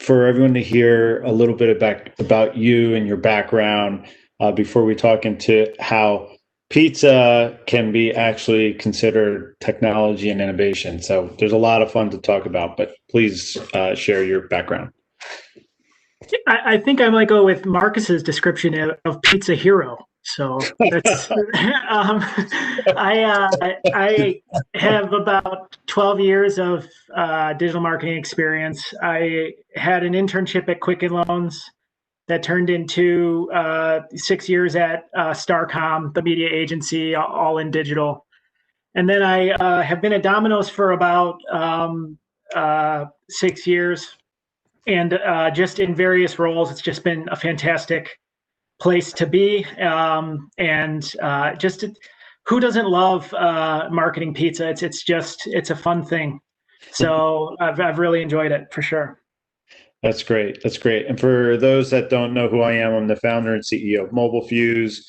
for everyone to hear a little bit about you and your background before we talk into how pizza can be actually considered technology and innovation. So there's a lot of fun to talk about, but please share your background. I think I might go with Marcus's description of pizza hero. So that's I have about 12 years of digital marketing experience. I had an internship at Quicken Loans that turned into 6 years at Starcom, the media agency, all in digital. And then I have been at Domino's for about 6 years, and just in various roles. It's just been a fantastic place to be. Just who doesn't love marketing pizza? It's a fun thing. So I've really enjoyed it for sure. That's great. That's great. And for those that don't know who I am, I'm the founder and CEO of Mobilefuse.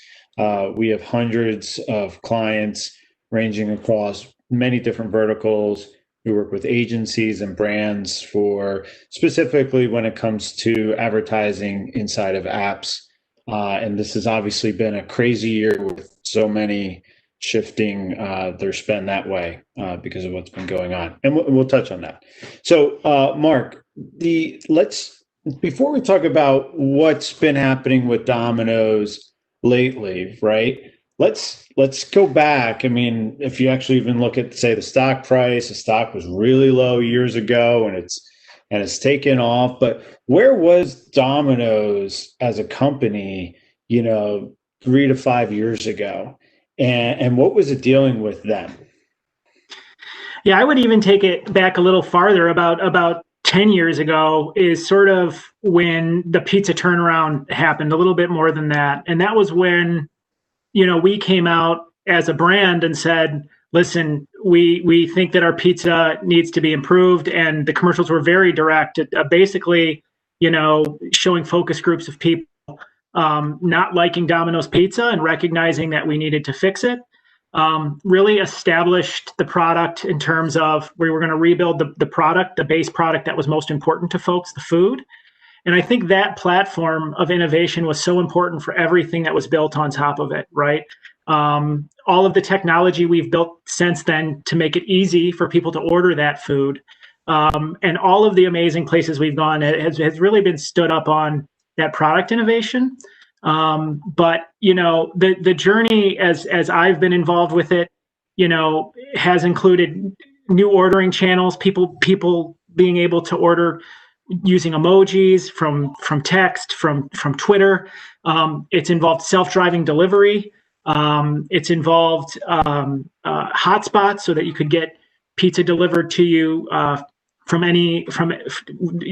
We have hundreds of clients ranging across many different verticals. We work with agencies and brands for specifically when it comes to advertising inside of apps. And this has obviously been a crazy year with so many shifting their spend that way because of what's been going on. And we'll touch on that. So, Mark, before we talk about what's been happening with Domino's lately, right? Let's go back. I mean, if you actually even look at, say, the stock price, the stock was really low years ago, and it's taken off. But where was Domino's as a company, 3 to 5 years ago, and what was it dealing with then? Yeah, I would even take it back a little farther. About 10 years ago is sort of when the pizza turnaround happened, a little bit more than that. And that was when, we came out as a brand and said, listen, we think that our pizza needs to be improved. And the commercials were very direct, basically, showing focus groups of people not liking Domino's pizza and recognizing that we needed to fix it. Really established the product in terms of we were going to rebuild the product, the base product that was most important to folks, the food. And I think that platform of innovation was so important for everything that was built on top of it, right? All of the technology we've built since then to make it easy for people to order that food, and all of the amazing places we've gone has really been stood up on that product innovation. But the journey as I've been involved with it, has included new ordering channels, people being able to order using emojis from text, from Twitter. It's involved self-driving delivery. It's involved hotspots so that you could get pizza delivered to you from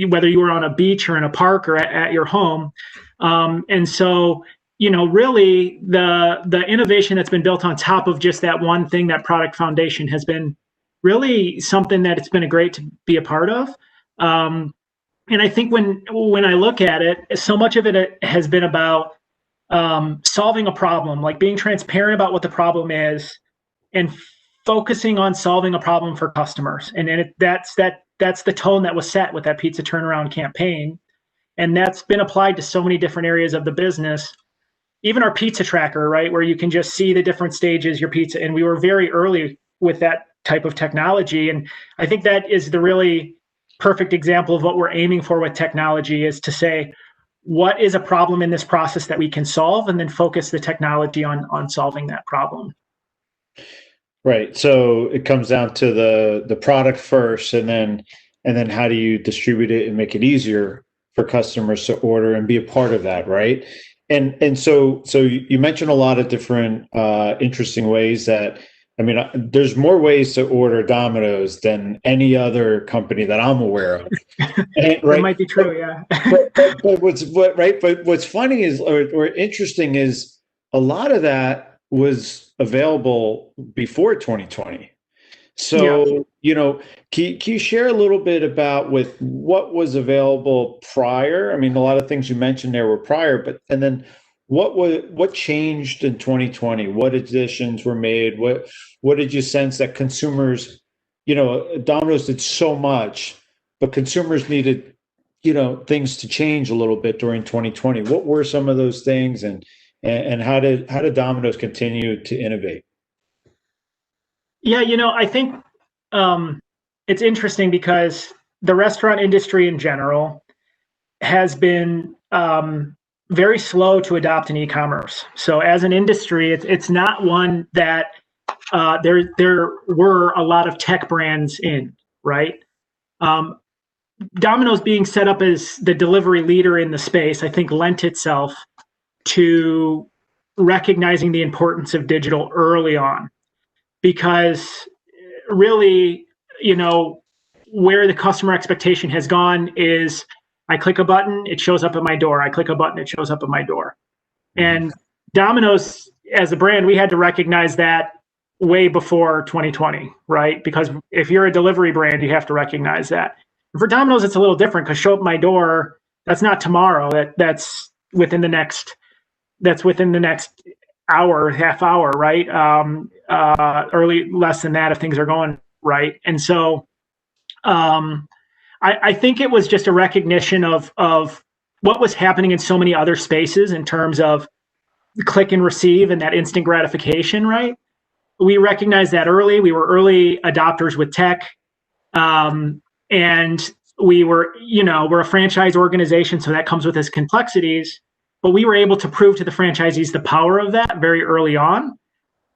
whether you were on a beach or in a park or at your home. And so, really the innovation that's been built on top of just that one thing, that product foundation, has been really something that it's been great to be a part of. And I think when I look at it, so much of it has been about solving a problem, like being transparent about what the problem is and focusing on solving a problem for customers. And that's the tone that was set with that pizza turnaround campaign. And that's been applied to so many different areas of the business, even our pizza tracker, right, where you can just see the different stages your pizza. And we were very early with that type of technology. And I think that is the really perfect example of what we're aiming for with technology, is to say, what is a problem in this process that we can solve, and then focus the technology on solving that problem. Right. So it comes down to the product first, and then how do you distribute it and make it easier for customers to order and be a part of that, right? And so you mentioned a lot of different interesting ways that, I mean, there's more ways to order Domino's than any other company that I'm aware of. And, right? That might be true, yeah. but what's funny is, or interesting is, a lot of that was available before 2020. So, yeah. Can you share a little bit about with what was available prior? I mean, a lot of things you mentioned there were prior, and then what changed in 2020? What additions were made? What did you sense that consumers, Domino's did so much, but consumers needed things to change a little bit during 2020. What were some of those things, and how did Domino's continue to innovate? Yeah, I think it's interesting because the restaurant industry in general has been very slow to adopt an e-commerce. So as an industry, it's not one that there were a lot of tech brands in, right? Domino's being set up as the delivery leader in the space, I think lent itself to recognizing the importance of digital early on, because really, where the customer expectation has gone is I click a button, it shows up at my door. I click a button, it shows up at my door. And Domino's, as a brand, we had to recognize that way before 2020, right? Because if you're a delivery brand, you have to recognize that. And for Domino's, it's a little different because show up at my door, that's not tomorrow. That's within the next hour, half hour, right? Early, less than that if things are going right. And so I think it was just a recognition of what was happening in so many other spaces in terms of click and receive and that instant gratification, right? We recognized that early. We were early adopters with tech. And we were, we're a franchise organization, so that comes with its complexities. But we were able to prove to the franchisees the power of that very early on.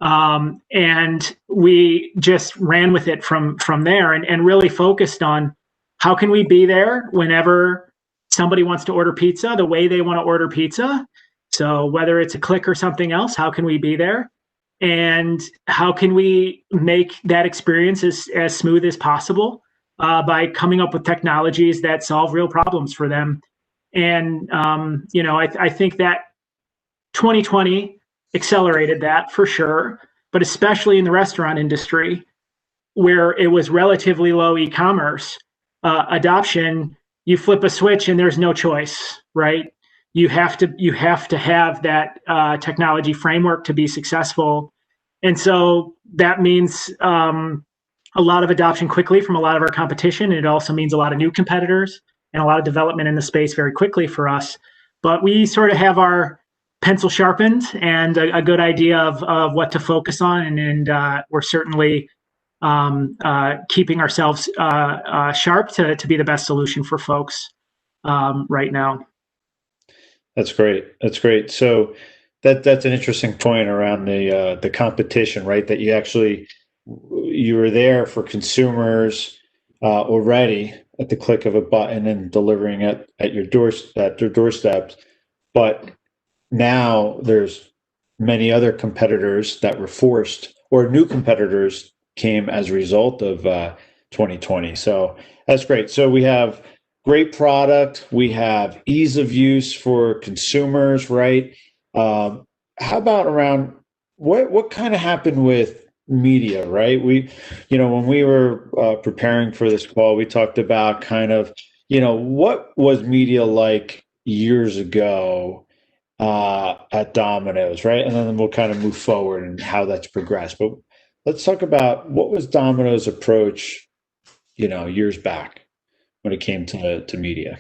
And we just ran with it from there and really focused on how can we be there whenever somebody wants to order pizza the way they want to order pizza. So whether it's a click or something else, how can we be there? And how can we make that experience as smooth as possible by coming up with technologies that solve real problems for them? And, I think that 2020 accelerated that for sure, but especially in the restaurant industry where it was relatively low e-commerce adoption, you flip a switch and there's no choice, right? You have to have that technology framework to be successful. And so that means a lot of adoption quickly from a lot of our competition. It also means a lot of new competitors and a lot of development in the space very quickly for us. But we sort of have our pencil sharpened and a good idea of what to focus on. And we're certainly keeping ourselves sharp to be the best solution for folks right now. That's great. That's great. So that's an interesting point around the competition, right? That you were there for consumers already at the click of a button and delivering it at their doorsteps. But now there's many other competitors that were forced, or new competitors came as a result of 2020. So that's great. So we have great product. We have ease of use for consumers, right? How about around what kind of happened with media, right? When we were preparing for this call, we talked about kind of, what was media like years ago at Domino's, right? And then we'll kind of move forward and how that's progressed. But let's talk about what was Domino's approach, years back when it came to media.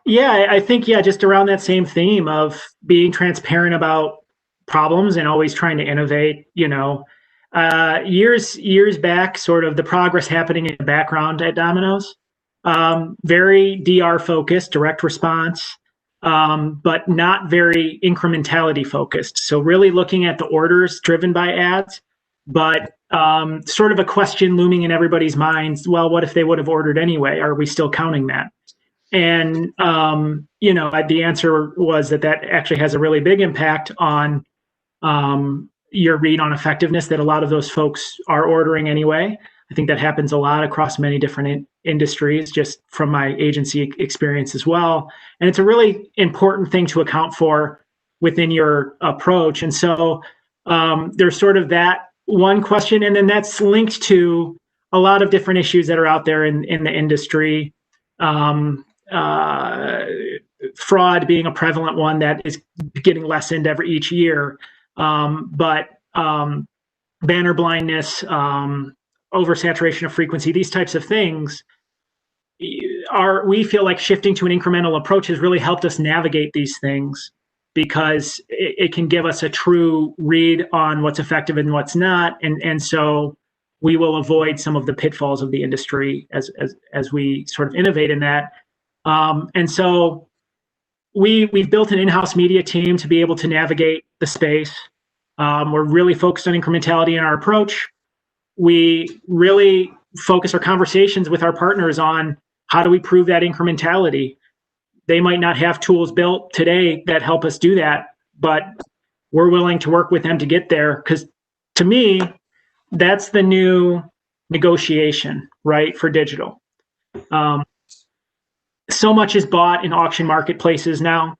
Yeah, I think, just around that same theme of being transparent about problems and always trying to innovate, years back, sort of the progress happening in the background at Domino's, very DR focused, direct response, but not very incrementality focused. So really looking at the orders driven by ads, but sort of a question looming in everybody's minds. Well, what if they would have ordered anyway? Are we still counting that? And, the answer was that actually has a really big impact on your read on effectiveness, that a lot of those folks are ordering anyway. I think that happens a lot across many different industries, just from my agency experience as well. And it's a really important thing to account for within your approach. And so there's sort of that one question, and then that's linked to a lot of different issues that are out there in the industry. Fraud being a prevalent one that is getting lessened each year. But banner blindness, oversaturation of frequency, these types of things we feel like shifting to an incremental approach has really helped us navigate these things, because it can give us a true read on what's effective and what's not, and so we will avoid some of the pitfalls of the industry as we sort of innovate in that. And so we've built an in-house media team to be able to navigate the space. We're really focused on incrementality in our approach. We really focus our conversations with our partners on how do we prove that incrementality. They might not have tools built today that help us do that, but we're willing to work with them to get there, because to me, that's the new negotiation, right, for digital. So much is bought in auction marketplaces now.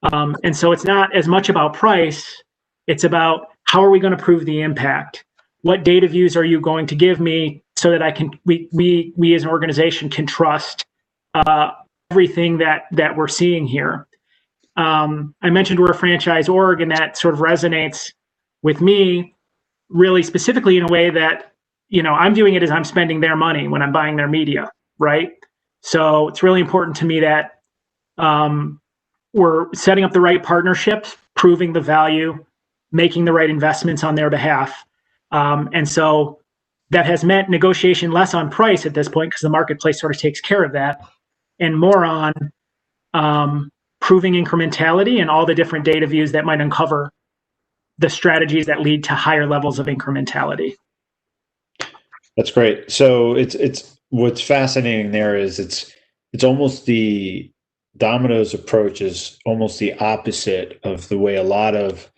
And so it's not as much about price, it's about how are we going to prove the impact? What data views are you going to give me so that we as an organization can trust everything that we're seeing here. I mentioned we're a franchise org, and that sort of resonates with me really specifically in a way that, I'm viewing it as I'm spending their money when I'm buying their media, right? So it's really important to me that we're setting up the right partnerships, proving the value, making the right investments on their behalf. And so that has meant negotiation less on price at this point, because the marketplace sort of takes care of that, and more on proving incrementality and all the different data views that might uncover the strategies that lead to higher levels of incrementality. That's great. So it's what's fascinating there is it's almost the Domino's approach is almost the opposite of the way a lot of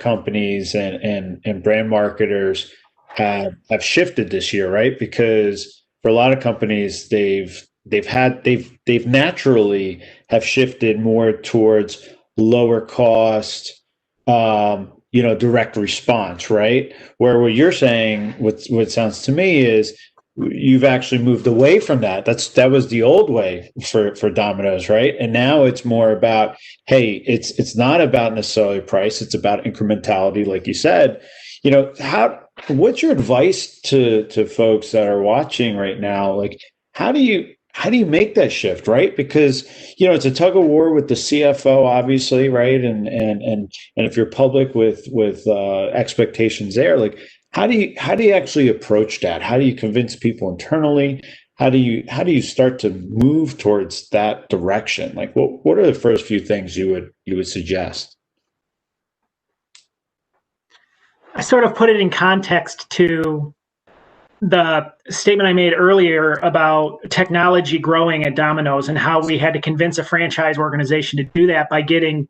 companies and brand marketers have shifted this year, right? Because for a lot of companies, they've naturally have shifted more towards lower cost, direct response, right? Where what you're saying, what sounds to me is you've actually moved away from that. That was the old way for Domino's, right? And now it's more about, hey, it's not about necessarily price, it's about incrementality, like you said. What's your advice to folks that are watching right now? Like, how do you make that shift, right? Because it's a tug of war with the CFO, obviously, right? And if you're public with expectations there, like how do you actually approach that? How do you convince people internally? How do you start to move towards that direction? Like, what are the first few things you would suggest? I sort of put it in context to the statement I made earlier about technology growing at Domino's and how we had to convince a franchise organization to do that by getting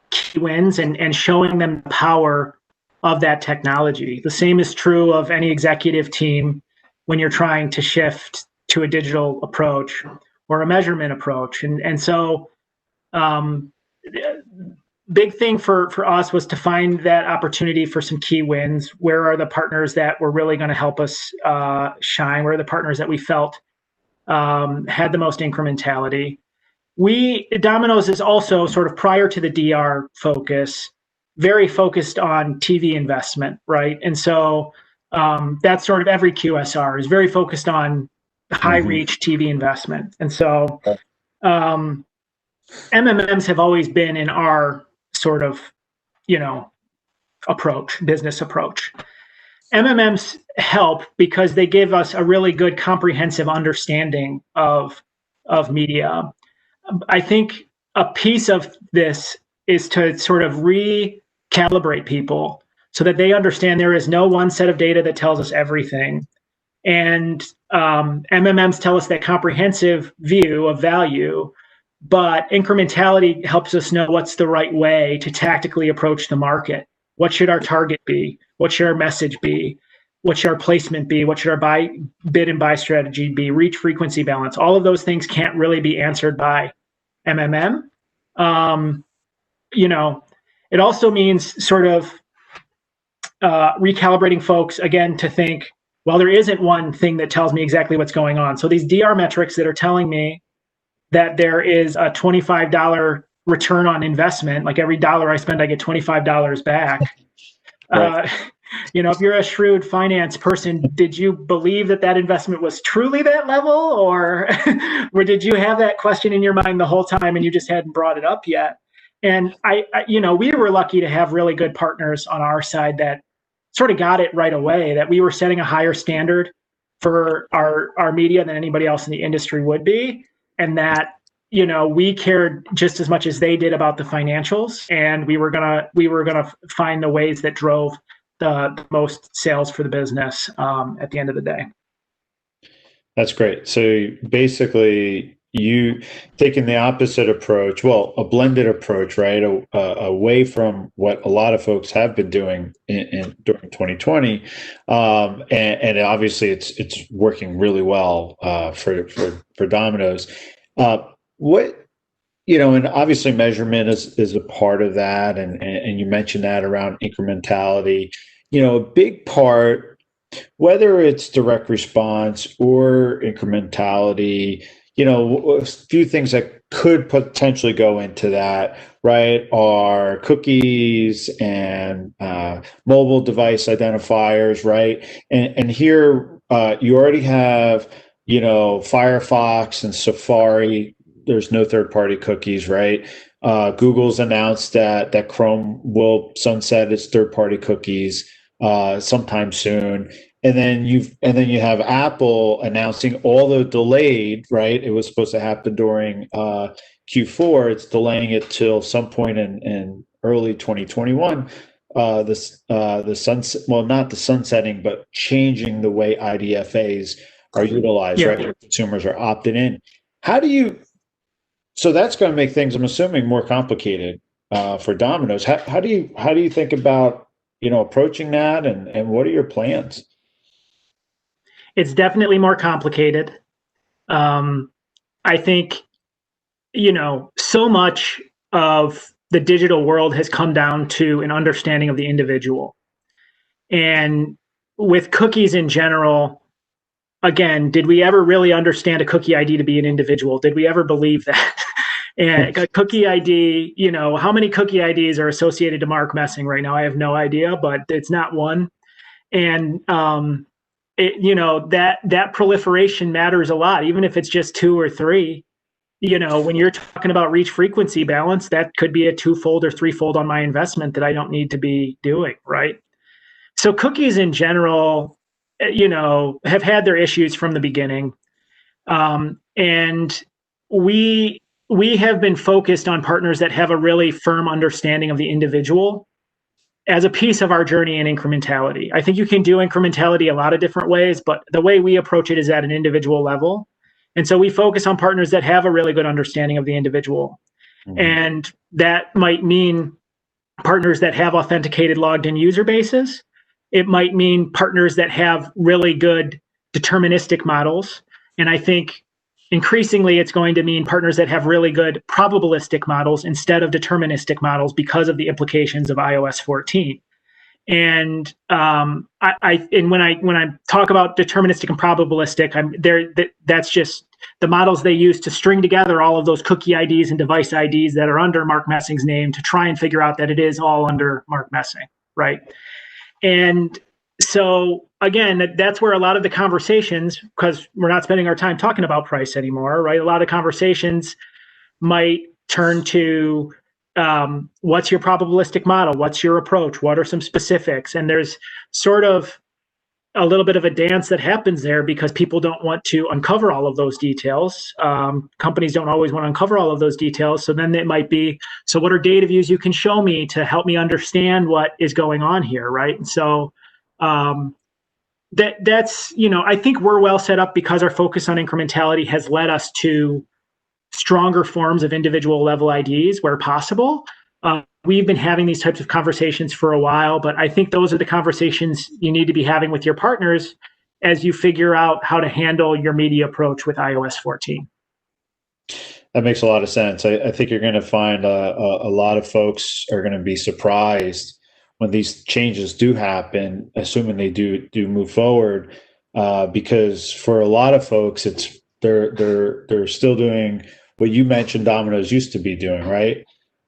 key wins and showing them the power of that technology. The same is true of any executive team when you're trying to shift to a digital approach or a measurement approach. And so big thing for us was to find that opportunity for some key wins. Where are the partners that were really going to help us shine? Where are the partners that we felt had the most incrementality? Domino's is also sort of, prior to the DR focus, very focused on TV investment, right? And so that's sort of every QSR is very focused on high reach TV investment. And so MMMs have always been in our sort of, business approach. MMMs help because they give us a really good comprehensive understanding of media. I think a piece of this is to sort of recalibrate people so that they understand there is no one set of data that tells us everything. And MMMs tell us that comprehensive view of value, but incrementality helps us know what's the right way to tactically approach the market. What should our target be? What should our message be? What should our placement be? What should our bid and buy strategy be? Reach, frequency, balance. All of those things can't really be answered by MMM. It also means sort of recalibrating folks, again, to think, well, there isn't one thing that tells me exactly what's going on. So these DR metrics that are telling me that there is a $25 return on investment, like every dollar I spend, I get $25 back. Right. If you're a shrewd finance person, did you believe that that investment was truly that level, or or did you have that question in your mind the whole time and you just hadn't brought it up yet? And we were lucky to have really good partners on our side that sort of got it right away, that we were setting a higher standard for our media than anybody else in the industry would be, and that we cared just as much as they did about the financials, and we were gonna find the ways that drove the most sales for the business at the end of the day. That's great. So basically, you taking the opposite approach, well, a blended approach, right? Away from what a lot of folks have been doing during 2020, and obviously it's working really well for Domino's. What and obviously measurement is a part of that, and you mentioned that around incrementality. A big part, whether it's direct response or incrementality, a few things that could potentially go into that, right, are cookies and mobile device identifiers, right? And here you already have, Firefox and Safari. There's no third-party cookies, right? Google's announced that Chrome will sunset its third-party cookies sometime soon, and then you have Apple announcing, although delayed, right? It was supposed to happen during Q4. It's delaying it till some point in early 2021. The sunset, well, not the sunsetting, but changing the way IDFAs are utilized, right? Where consumers are opted in. So that's going to make things, I'm assuming, more complicated for Domino's. How do you think about approaching that, and what are your plans? It's definitely more complicated. I think so much of the digital world has come down to an understanding of the individual, and with cookies in general. Again, did we ever really understand a cookie ID to be an individual? Did we ever believe that? And a cookie ID, how many cookie IDs are associated to Mark Messing right now? I have no idea, but it's not one. And that proliferation matters a lot, even if it's just 2 or 3. When you're talking about reach frequency balance, that could be a 2-fold or 3-fold on my investment that I don't need to be doing, right? So cookies in general, have had their issues from the beginning. And we have been focused on partners that have a really firm understanding of the individual as a piece of our journey in incrementality. I think you can do incrementality a lot of different ways, but the way we approach it is at an individual level. And so we focus on partners that have a really good understanding of the individual. Mm-hmm. And that might mean partners that have authenticated logged in user bases. It might mean partners that have really good deterministic models. And I think increasingly it's going to mean partners that have really good probabilistic models instead of deterministic models because of the implications of iOS 14. And when I talk about deterministic and probabilistic, that's just the models they use to string together all of those cookie IDs and device IDs that are under Mark Messing's name to try and figure out that it is all under Mark Messing, right? And so again, that's where a lot of the conversations, because we're not spending our time talking about price anymore, right? A lot of conversations might turn to what's your probabilistic model? What's your approach? What are some specifics? And there's sort of a little bit of a dance that happens there because people don't want to uncover all of those details. Companies don't always want to uncover all of those details. So then it might be, so what are data views you can show me to help me understand what is going on here, right? And so that's, I think we're well set up because our focus on incrementality has led us to stronger forms of individual level IDs where possible. We've been having these types of conversations for a while, but I think those are the conversations you need to be having with your partners as you figure out how to handle your media approach with iOS 14. That makes a lot of sense. I think you're going to find a lot of folks are going to be surprised when these changes do happen, assuming they do move forward, because for a lot of folks, they're still doing what you mentioned Domino's used to be doing, right?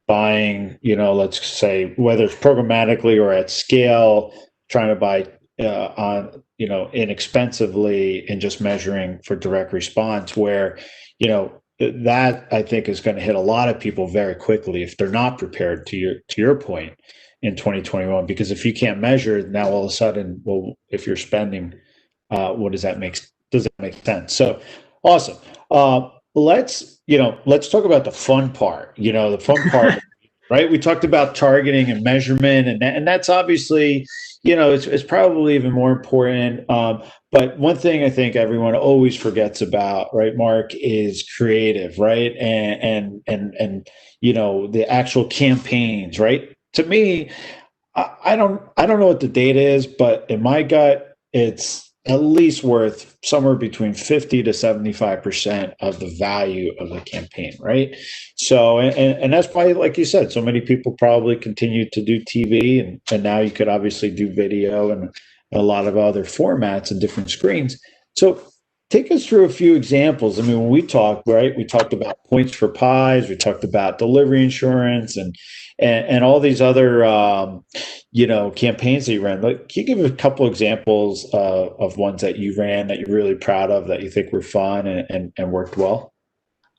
Buying, let's say, whether it's programmatically or at scale, trying to buy on, inexpensively and just measuring for direct response, where, that I think is going to hit a lot of people very quickly if they're not prepared, to your point, in 2021. Because if you can't measure, now all of a sudden, well, if you're spending, what does that make sense? So awesome. Let's talk about the fun part. The fun part, right? We talked about targeting and measurement, and that's obviously, it's probably even more important. But one thing I think everyone always forgets about, right, Mark, is creative, right? And the actual campaigns, right? To me, I don't know what the data is, but in my gut, it's at least worth somewhere between 50 to 75% of the value of the campaign, right? So, and that's why, like you said, so many people probably continue to do TV, and now you could obviously do video and a lot of other formats and different screens. So take us through a few examples. I mean, when we talked, right, we talked about points for pies, we talked about delivery insurance, and all these other campaigns that you ran. Like, can you give a couple examples of ones that you ran that you're really proud of, that you think were fun and worked well?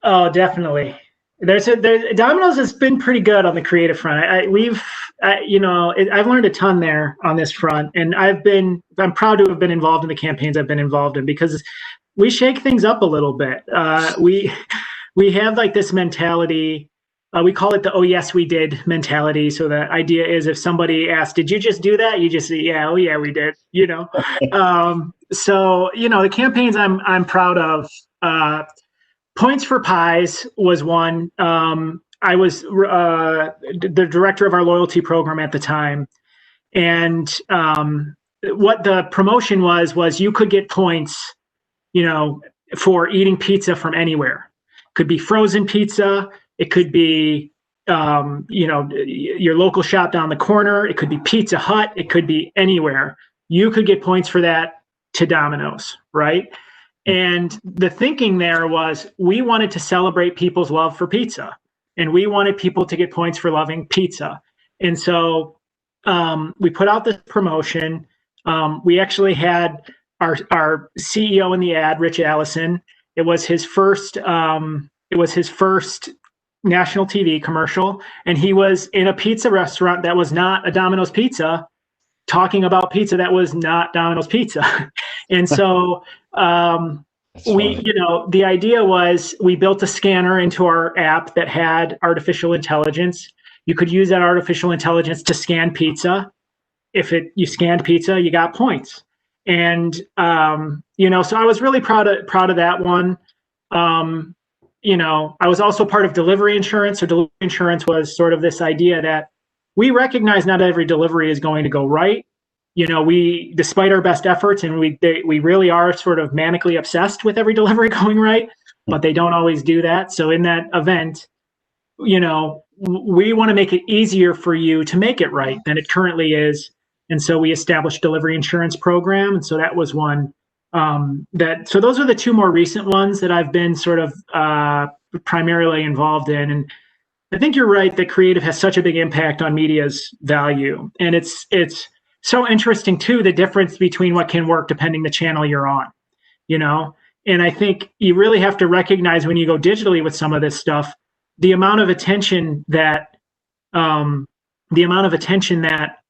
Oh, definitely. Domino's has been pretty good on the creative front. I've learned a ton there on this front, and I'm proud to have been involved in the campaigns I've been involved in, because we shake things up a little bit. We have like this mentality. We call it the "oh yes we did" mentality. So the idea is, if somebody asks, "Did you just do that?" You just say, "Yeah, oh yeah, we did." So the campaigns I'm proud of. Points for Pies was one. I was the director of our loyalty program at the time, and what the promotion was you could get points, for eating pizza from anywhere. Could be frozen pizza. It could be, your local shop down the corner. It could be Pizza Hut. It could be anywhere. You could get points for that to Domino's, right? And the thinking there was, we wanted to celebrate people's love for pizza, and we wanted people to get points for loving pizza. And so we put out this promotion. We actually had our CEO in the ad, Rich Allison. It was his first national TV commercial, and he was in a pizza restaurant that was not a Domino's Pizza, talking about pizza that was not Domino's Pizza. And so the idea was, we built a scanner into our app that had artificial intelligence. You could use that artificial intelligence to scan pizza. If you scanned pizza, you got points. And so I was really proud of that one. I was also part of delivery insurance. So delivery insurance was sort of this idea that we recognize not every delivery is going to go right. We, despite our best efforts, and we really are sort of manically obsessed with every delivery going right, but they don't always do that. So in that event, we want to make it easier for you to make it right than it currently is. And so we established delivery insurance program. And so that was one. So those are the two more recent ones that I've been sort of primarily involved in. And I think you're right that creative has such a big impact on media's value. And it's so interesting too, the difference between what can work depending the channel you're on, and I think you really have to recognize, when you go digitally with some of this stuff, the amount of attention that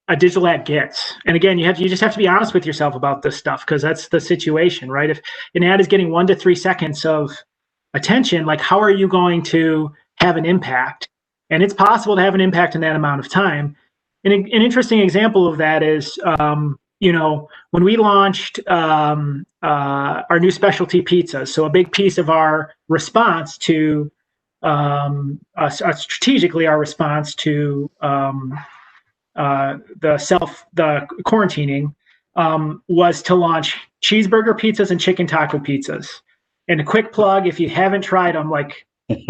a digital ad gets. And again, you just have to be honest with yourself about this stuff, because that's the situation, right? If an ad is getting 1 to 3 seconds of attention, like, how are you going to have an impact? And it's possible to have an impact in that amount of time. And an interesting example of that is, when we launched our new specialty pizzas. So a big piece of our response to strategically our response to the quarantining was to launch cheeseburger pizzas and chicken taco pizzas. And a quick plug, if you haven't tried them,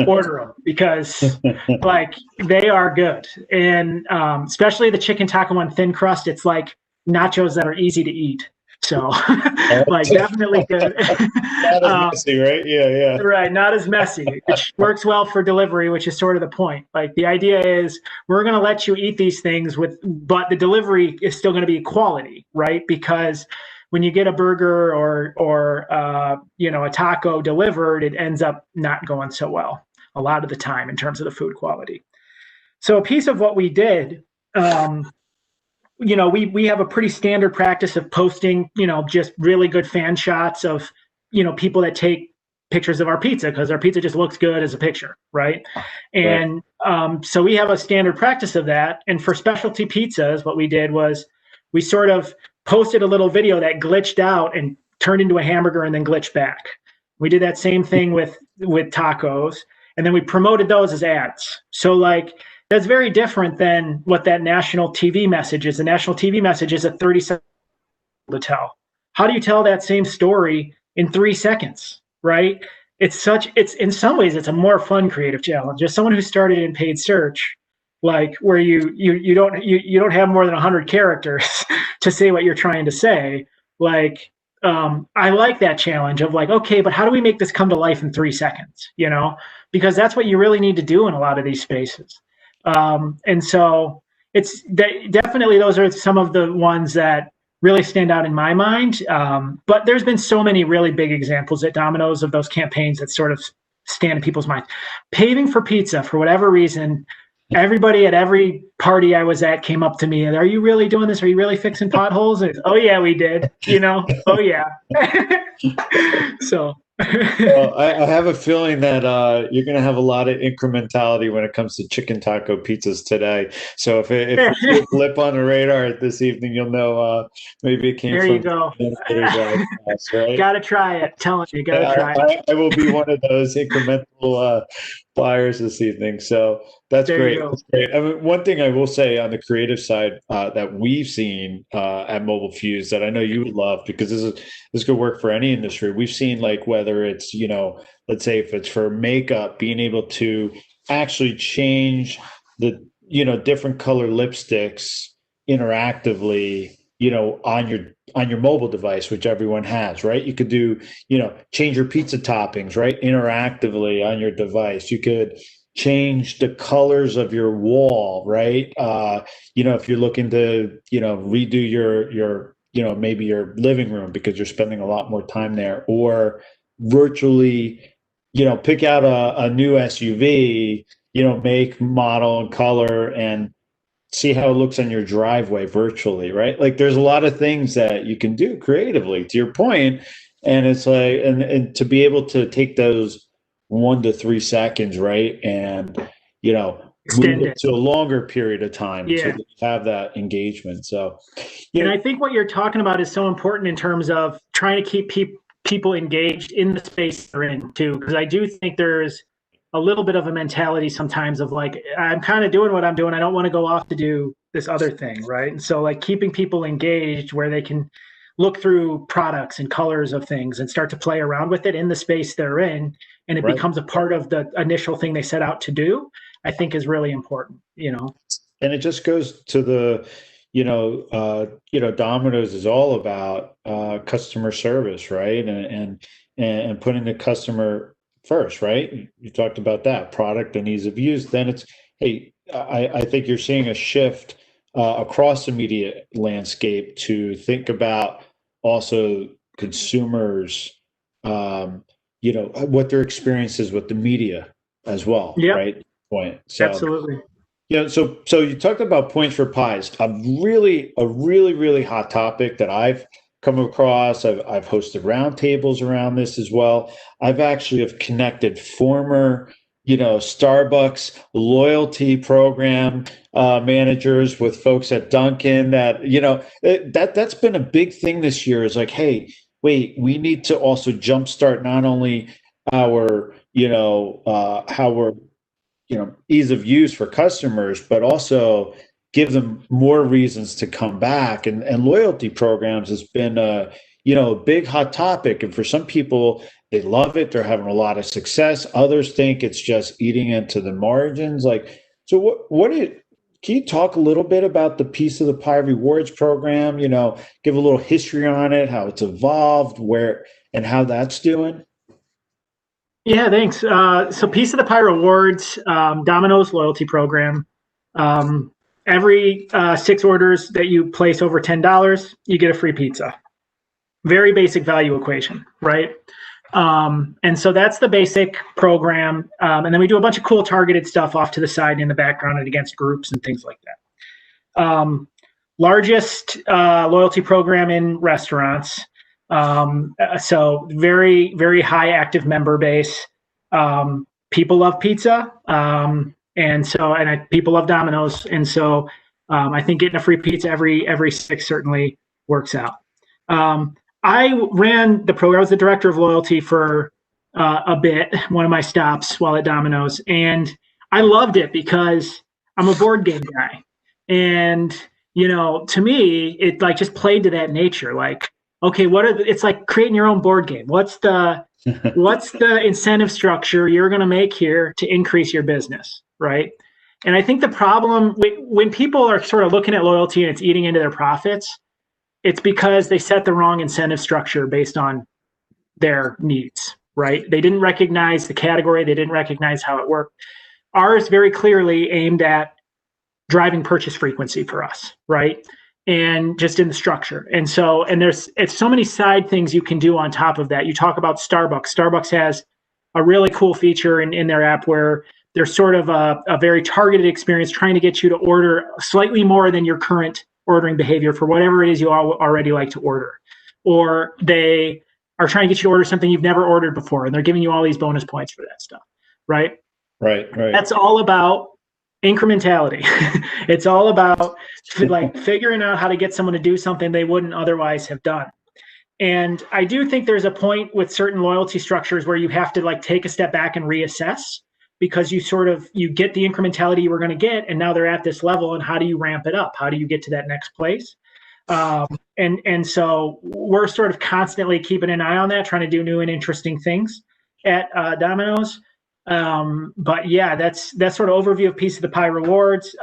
order them, because they are good. And especially the chicken taco one, thin crust, it's like nachos that are easy to eat. So, like, definitely good. Not as messy, right? Yeah. Right, not as messy, which works well for delivery, which is sort of the point. Like, the idea is we're going to let you eat these things but the delivery is still going to be quality, right? Because when you get a burger or a taco delivered, it ends up not going so well a lot of the time in terms of the food quality. So a piece of what we did, we have a pretty standard practice of posting, just really good fan shots of, people that take pictures of our pizza because our pizza just looks good as a picture, right? And so we have a standard practice of that. And for specialty pizzas, what we did was we sort of posted a little video that glitched out and turned into a hamburger and then glitched back. We did that same thing with tacos, and then we promoted those as ads. So like, that's very different than what that national TV message is. The national TV message is a 30-second to tell. How do you tell that same story in 3 seconds, right? It's in some ways, it's a more fun creative challenge. As someone who started in paid search, like where you don't have more than 100 characters to say what you're trying to say. Like, I like that challenge of like, okay, but how do we make this come to life in 3 seconds? Because that's what you really need to do in a lot of these spaces. And so it's definitely, those are some of the ones that really stand out in my mind. But there's been so many really big examples at Domino's of those campaigns that sort of stand in people's minds. Paving for pizza, for whatever reason, everybody at every party I was at came up to me and, are you really doing this? Are you really fixing potholes? And, oh yeah, we did, oh yeah. So. Well, I have a feeling that you're going to have a lot of incrementality when it comes to chicken taco pizzas today. So if you flip on the radar this evening, you'll know maybe it came there from. You go. Right? Got to try it. Telling you, got to try it. I will be one of those incremental buyers this evening. So that's great. That's great. I mean, one thing I will say on the creative side that we've seen at Mobilefuse that I know you would love, because this could work for any industry. We've seen, like, whether it's, let's say if it's for makeup, being able to actually change the, different color lipsticks interactively, on your mobile device, which everyone has, right? You could do, change your pizza toppings, right? Interactively on your device. You could change the colors of your wall, right? If you're looking to, redo your maybe your living room because you're spending a lot more time there, or virtually, pick out a new SUV, make, model, and color, and see how it looks on your driveway virtually, right? Like, there's a lot of things that you can do creatively, to your point. And it's like, and to be able to take those 1 to 3 seconds, right? And, move it to a longer period of time to have that engagement. So, and I think what you're talking about is so important in terms of trying to keep people engaged in the space they're in too. Because I do think there's a little bit of a mentality sometimes of like, I'm kind of doing what I'm doing. I don't want to go off to do this other thing, right? And so like keeping people engaged where they can look through products and colors of things and start to play around with it in the space they're in, and it becomes a part of the initial thing they set out to do, I think is really important, And it just goes to the, Domino's is all about customer service, right? And putting the customer first, right? You talked about that product and ease of use. Then it's, hey, I think you're seeing a shift across the media landscape to think about also consumers, what their experience is with the media as well, right? Point. So, absolutely. So you talked about points for pies. A really hot topic that I've come across. I've hosted roundtables around this as well. I've actually have connected former, Starbucks loyalty program managers with folks at Dunkin'. That's been a big thing this year. Is like, hey, wait, we need to also jumpstart not only our, how we're, ease of use for customers, but also give them more reasons to come back. And loyalty programs has been a big hot topic. And for some people, they love it. They're having a lot of success. Others think it's just eating into the margins. Like, so can you talk a little bit about the Piece of the Pie Rewards program? Give a little history on it, how it's evolved, where and how that's doing. Yeah, thanks. So Piece of the Pie Rewards, Domino's Loyalty program. Every 6 orders that you place over $10, you get a free pizza. Very basic value equation, right? And so that's the basic program. And then we do a bunch of cool targeted stuff off to the side in the background and against groups and things like that. Largest loyalty program in restaurants. So very, very high active member base. People love pizza. People love Domino's. And so I think getting a free pizza every 6 certainly works out. I ran the program. I was the director of loyalty for a bit, one of my stops while at Domino's. And I loved it because I'm a board game guy. And, to me, it like just played to that nature. Like, okay, it's like creating your own board game. What's the incentive structure you're going to make here to increase your business, right? And I think the problem when people are sort of looking at loyalty and it's eating into their profits, it's because they set the wrong incentive structure based on their needs, right? They didn't recognize the category. They didn't recognize how it worked. Ours very clearly aimed at driving purchase frequency for us, right? And just in the structure. And it's so many side things you can do on top of that. You talk about Starbucks. Starbucks has a really cool feature in their app where there's sort of a very targeted experience trying to get you to order slightly more than your current ordering behavior for whatever it is you already like to order. Or they are trying to get you to order something you've never ordered before, and they're giving you all these bonus points for that stuff, right? Right. That's all about incrementality. It's all about like figuring out how to get someone to do something they wouldn't otherwise have done. And I do think there's a point with certain loyalty structures where you have to like take a step back and reassess, because you get the incrementality you were going to get, and now they're at this level, and how do you ramp it up? How do you get to that next place? And so we're sort of constantly keeping an eye on that, trying to do new and interesting things at Domino's. But yeah, that's sort of overview of Piece of the Pie Rewards.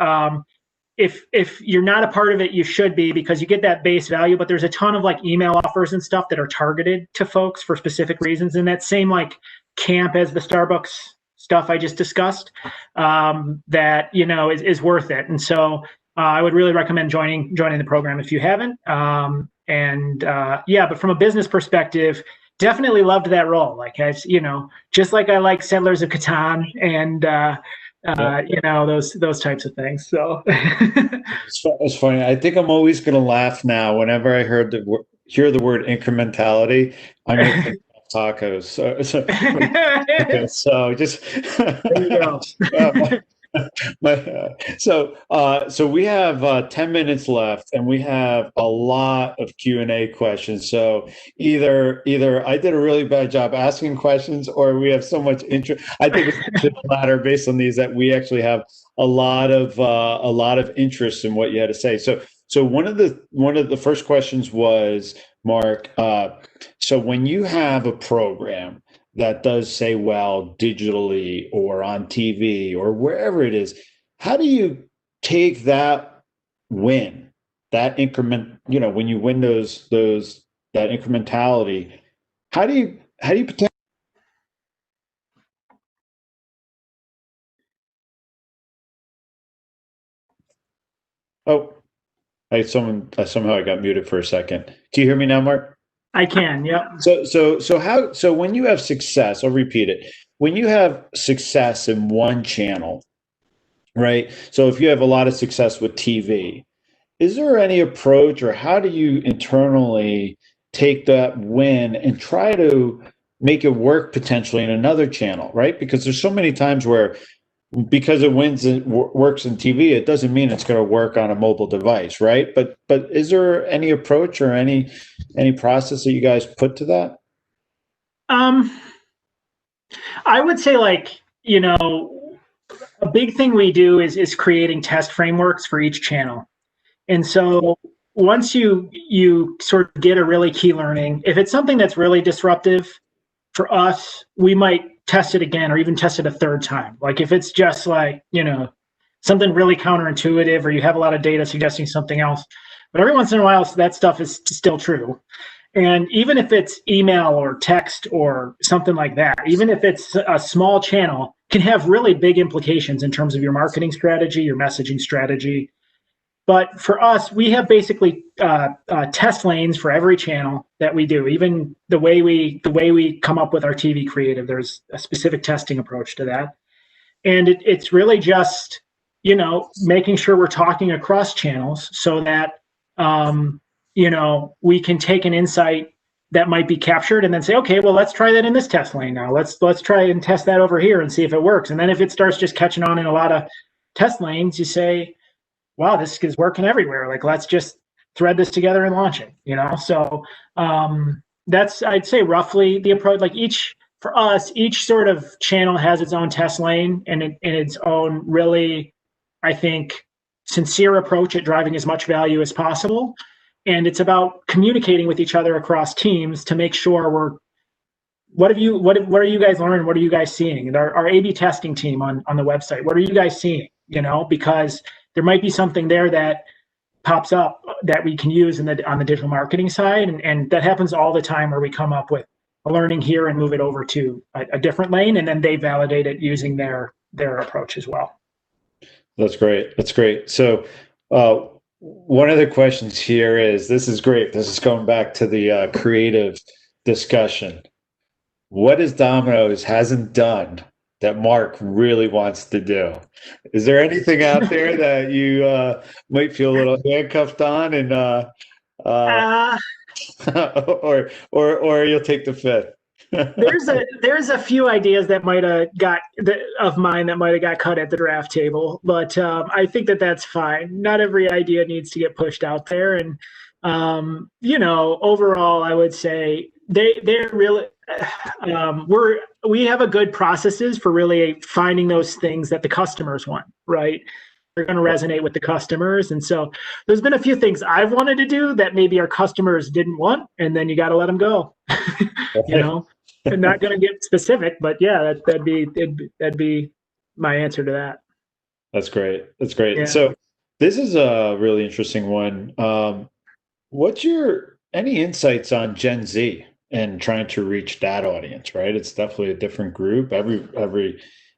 If you're not a part of it, you should be, because you get that base value, but there's a ton of like email offers and stuff that are targeted to folks for specific reasons. And that same like camp as the Starbucks stuff I just discussed, that, is worth it. And so I would really recommend joining the program if you haven't. But from a business perspective, definitely loved that role. Like, just like I like Settlers of Catan and, those types of things. So it's funny. I think I'm always going to laugh now whenever I hear the word incrementality. I'm going to think of tacos. So just there you go. So we have 10 minutes left, and we have a lot of Q&A questions. So either I did a really bad job asking questions, or we have so much interest. I think it's the latter, based on these, that we actually have a lot of interest in what you had to say. So one of the first questions was, Mark, so when you have a program that does say well digitally or on TV or wherever it is, how do you take that win, that increment, when you win that incrementality, how do you potentially? Oh, somehow I got muted for a second. Can you hear me now, Mark? I can, yep. So when you have success, I'll repeat it. When you have success in one channel, right? So if you have a lot of success with TV, is there any approach, or how do you internally take that win and try to make it work potentially in another channel, right? Because there's so many times where, because it works in TV, it doesn't mean it's going to work on a mobile device, right? But is there any approach or any process that you guys put to that? I would say, like, a big thing we do is creating test frameworks for each channel. And so once you sort of get a really key learning, if it's something that's really disruptive for us, we might test it again, or even test it a third time. Like if it's just like, something really counterintuitive, or you have a lot of data suggesting something else. But every once in a while, that stuff is still true. And even if it's email or text or something like that, even if it's a small channel, can have really big implications in terms of your marketing strategy, your messaging strategy. But for us, we have basically test lanes for every channel that we do. Even the way we come up with our TV creative, there's a specific testing approach to that. And it's really just, making sure we're talking across channels so that we can take an insight that might be captured and then say, okay, well, let's try that in this test lane now. Let's try and test that over here and see if it works. And then if it starts just catching on in a lot of test lanes, you say, wow, this is working everywhere. Like, let's just thread this together and launch it, So that's, I'd say, roughly the approach. Like for us, each sort of channel has its own test lane and its own really, I think, sincere approach at driving as much value as possible. And it's about communicating with each other across teams to make sure what are you guys learning? What are you guys seeing? And our A/B testing team on the website, what are you guys seeing? Because there might be something there that pops up that we can use on the digital marketing side. And that happens all the time where we come up with a learning here and move it over to a different lane. And then they validate it using their approach as well. That's great. That's great. So one of the questions here is, this is great. This is going back to the creative discussion. What is Domino's hasn't done that Mark really wants to do? Is there anything out there that you might feel a little handcuffed on, and or you'll take the fifth? There's a few ideas that might have got cut at the draft table, but I think that's fine. Not every idea needs to get pushed out there, and overall, I would say they're really we have a good processes for really finding those things that the customers want, right? They're going to resonate with the customers. And so there's been a few things I've wanted to do that maybe our customers didn't want, and then you got to let them go. I'm not going to get specific, but yeah, that'd be my answer to that. That's great. That's great. Yeah. So this is a really interesting one. What's any insights on Gen Z and trying to reach that audience, right? It's definitely a different group. Do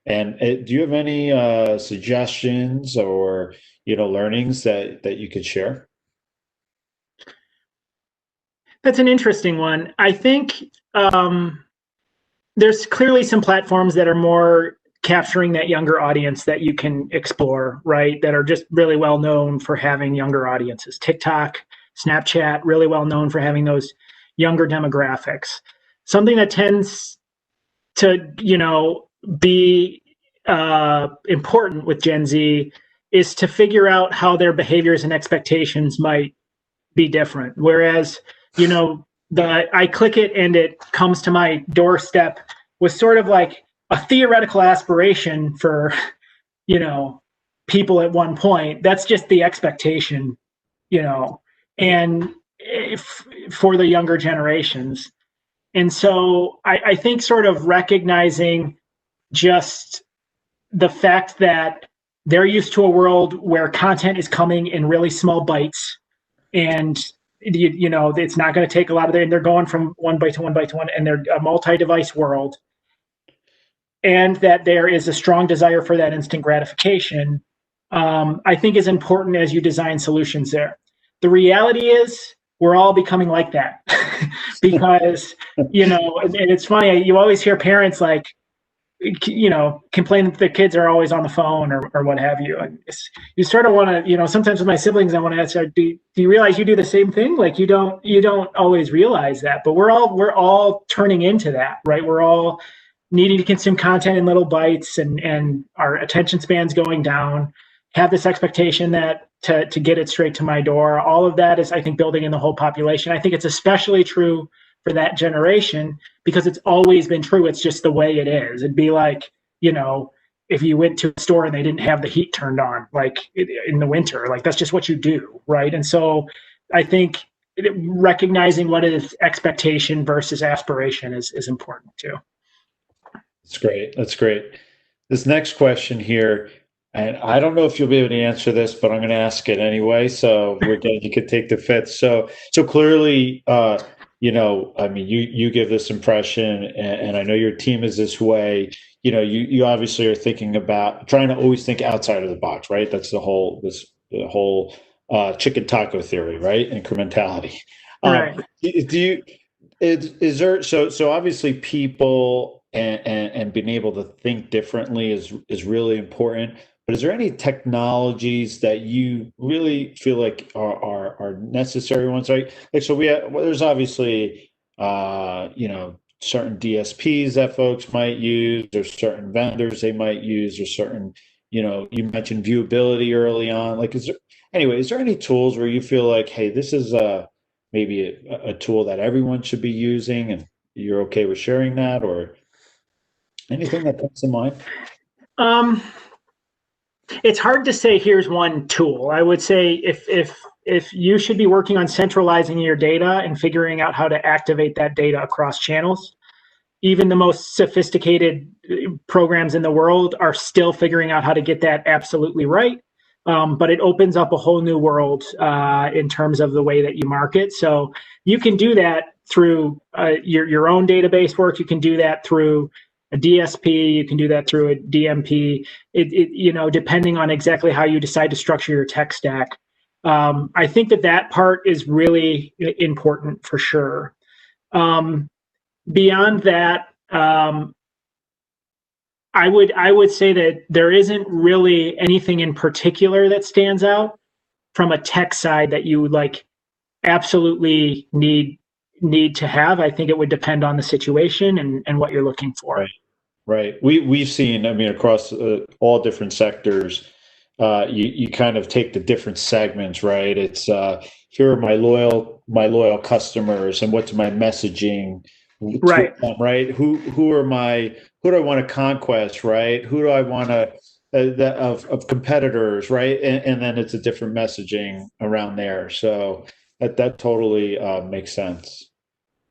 you have any suggestions or learnings that you could share? That's an interesting one. I think there's clearly some platforms that are more capturing that younger audience that you can explore, right? That are just really well known for having younger audiences. TikTok, Snapchat, really well known for having those younger demographics. Something that tends to, be important with Gen Z is to figure out how their behaviors and expectations might be different. Whereas, I click it and it comes to my doorstep was sort of like a theoretical aspiration for, people at one point. That's just the expectation, and for the younger generations. And so I think sort of recognizing just the fact that they're used to a world where content is coming in really small bites, and it's not going to take a lot of and they're going from one byte to one byte to one, and they're a multi-device world, and that there is a strong desire for that instant gratification, I think is important as you design solutions there. The reality is we're all becoming like that because, and it's funny, you always hear parents like, complain that the kids are always on the phone or what have you. And you sort of want to, sometimes with my siblings, I want to ask, do you realize you do the same thing? Like you don't always realize that, but we're all turning into that, right? We're all needing to consume content in little bites, and our attention span's going down, have this expectation that to get it straight to my door. All of that is, I think, building in the whole population. I think it's especially true for that generation because it's always been true. It's just the way it is. It'd be like, if you went to a store and they didn't have the heat turned on, like in the winter, like that's just what you do, right? And so I think recognizing what is expectation versus aspiration is important too. That's great. That's great. This next question here, And I don't know if you'll be able to answer this, but I'm going to ask it anyway. So you could take the fifth. So clearly, I mean, you give this impression, and I know your team is this way. You obviously are thinking about trying to always think outside of the box, right? That's the whole chicken taco theory, right? Incrementality. Right. Do you is there so obviously people and being able to think differently is really important. But is there any technologies that you really feel like are necessary ones, right? Like, so there's obviously, certain DSPs that folks might use, there's certain vendors they might use, or certain, you mentioned viewability early on. Like, is there any tools where you feel like, hey, this is maybe a tool that everyone should be using, and you're okay with sharing that, or anything that comes to mind? Um, it's hard to say here's one tool. I would say if you should be working on centralizing your data and figuring out how to activate that data across channels, even the most sophisticated programs in the world are still figuring out how to get that absolutely right. But it opens up a whole new world in terms of the way that you market. So you can do that through your own database work. You can do that through a DSP. You can do that through a DMP. Depending on exactly how you decide to structure your tech stack. I think that part is really important for sure. Beyond that, I would say that there isn't really anything in particular that stands out from a tech side that you would absolutely need to have. I think it would depend on the situation and what you're looking for. Right. Right. We've seen, I mean, across all different sectors, you kind of take the different segments, right? It's here are my loyal customers, and what's my messaging to Right. them, right? Who do I want to conquest, right? Who do I want to of competitors, right? And then it's a different messaging around there. So that totally makes sense.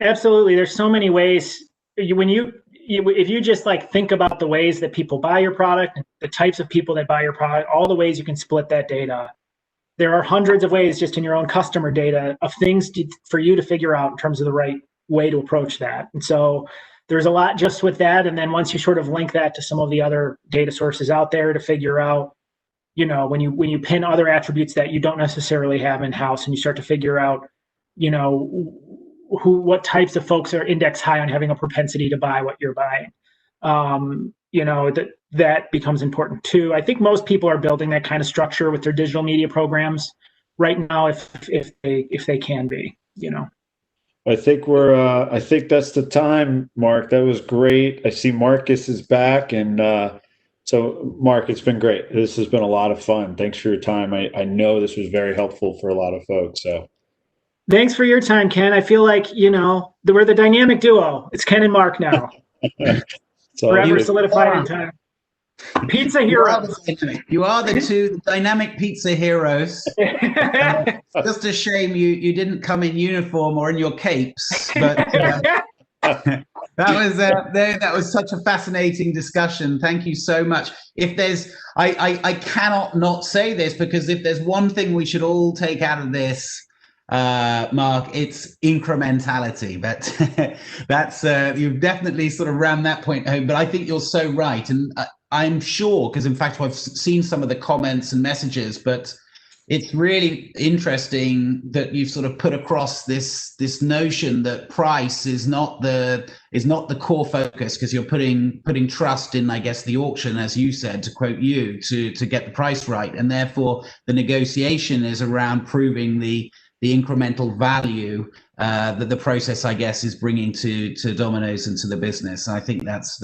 Absolutely. There's so many ways if you just think about the ways that people buy your product, the types of people that buy your product, all the ways you can split that data. There are hundreds of ways just in your own customer data of things for you to figure out in terms of the right way to approach that. And so there's a lot just with that. And then once you sort of link that to some of the other data sources out there to figure out, when you pin other attributes that you don't necessarily have in house, and you start to figure out, what types of folks are index high on having a propensity to buy what you're buying. That becomes important too. I think most people are building that kind of structure with their digital media programs right now, if they can be. I think that's the time, Mark. That was great. I see Marcus is back, and so Mark, it's been great. This has been a lot of fun. Thanks for your time. I know this was very helpful for a lot of folks. So thanks for your time, Ken. I feel like we're the dynamic duo. It's Ken and Mark now. Forever solidified in time. Pizza heroes. You are the two dynamic pizza heroes. Just a shame you didn't come in uniform or in your capes. But that was such a fascinating discussion. Thank you so much. I cannot not say this, because if there's one thing we should all take out of this, Mark, it's incrementality. That's you've definitely sort of rammed that point home. But I think you're so right, and I'm sure, because in fact I've seen some of the comments and messages, but it's really interesting that you've sort of put across this notion that price is not the core focus, because you're putting trust in, I guess, the auction, as you said, to quote you, to get the price right, and therefore the negotiation is around proving the incremental value that the process, I guess, is bringing to Domino's and to the business. And I think that's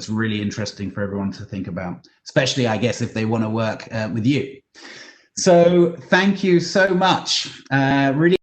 really interesting for everyone to think about, especially, I guess, if they want to work with you. So thank you so much. Really.